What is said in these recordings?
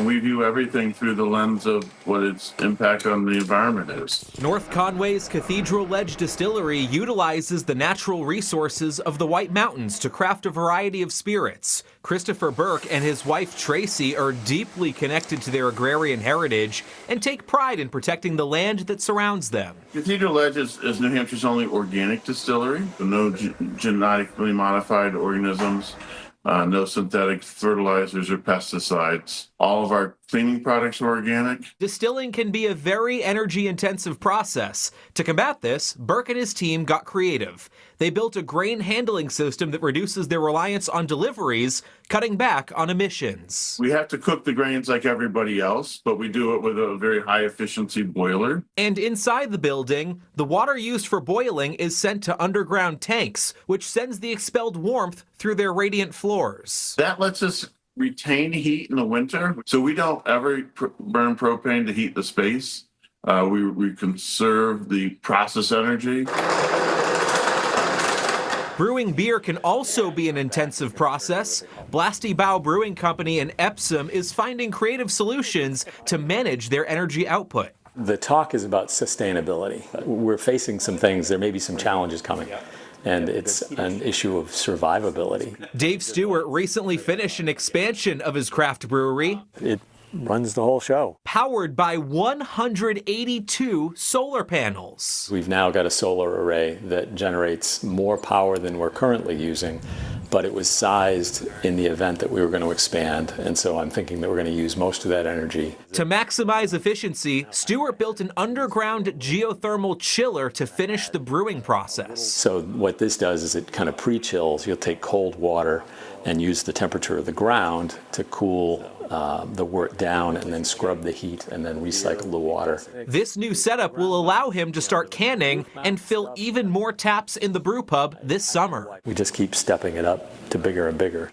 We view everything through the lens of what its impact on the environment is. North Conway's Cathedral Ledge Distillery utilizes the natural resources of the White Mountains to craft a variety of spirits. Christopher Burke and his wife Tracy are deeply connected to their agrarian heritage and take pride in protecting the land that surrounds them. Cathedral Ledge is New Hampshire's only organic distillery. No genetically modified organisms. No synthetic fertilizers or pesticides. All of our cleaning products are organic. Distilling can be a very energy-intensive process. To combat this, Burke and his team got creative. They built a grain handling system that reduces their reliance on deliveries, cutting back on emissions. We have to cook the grains like everybody else, but we do it with a very high-efficiency boiler. And inside the building, the water used for boiling is sent to underground tanks, which sends the expelled warmth through their radiant floors. That lets us retain heat in the winter, so we don't ever burn propane to heat the space. We conserve the process energy. Brewing beer can also be an intensive process. Blasty Bow Brewing Company in Epsom is finding creative solutions to manage their energy output. The talk is about sustainability. We're facing some things, there may be some challenges coming, and it's an issue of survivability. Dave Stewart recently finished an expansion of his craft brewery. It runs the whole show. Powered by 182 solar panels. We've now got a solar array that generates more power than we're currently using, but it was sized in the event that we were going to expand, and so I'm thinking that we're going to use most of that energy. To maximize efficiency, Stewart built an underground geothermal chiller to finish the brewing process. So what this does is it kind of pre-chills. You'll take cold water and use the temperature of the ground to cool the wort down and then scrub the heat and then recycle the water. This new setup will allow him to start canning and fill even more taps in the brew pub this summer. We just keep stepping it up to bigger and bigger.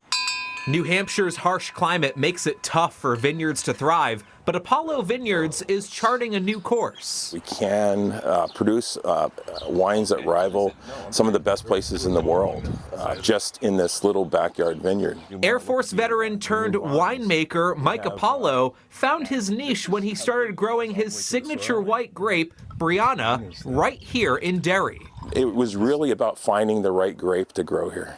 New Hampshire's harsh climate makes it tough for vineyards to thrive, but Apollo Vineyards is charting a new course. We can produce wines that rival some of the best places in the world, just in this little backyard vineyard. Air Force veteran turned winemaker Mike Apollo found his niche when he started growing his signature white grape, Brianna, right here in Derry. It was really about finding the right grape to grow here.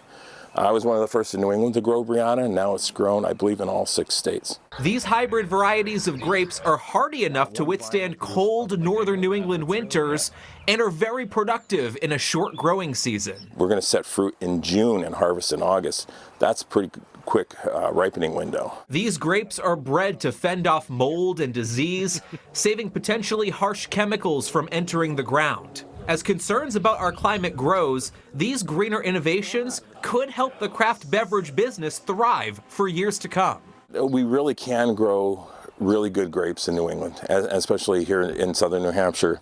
I was one of the first in New England to grow Brianna, and now it's grown, I believe, in all 6 states. These hybrid varieties of grapes are hardy enough to withstand cold northern New England winters and are very productive in a short growing season. We're going to set fruit in June and harvest in August. That's a pretty quick ripening window. These grapes are bred to fend off mold and disease, saving potentially harsh chemicals from entering the ground. As concerns about our climate grows, these greener innovations could help the craft beverage business thrive for years to come. We really can grow really good grapes in New England, especially here in southern New Hampshire.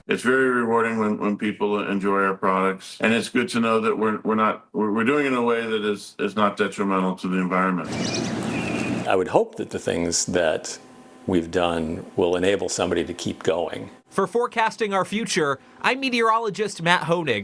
It's very rewarding when people enjoy our products, and it's good to know that we're doing it in a way that is not detrimental to the environment. I would hope that the things that we've done will enable somebody to keep going. For forecasting our future, I'm meteorologist Matt Honig.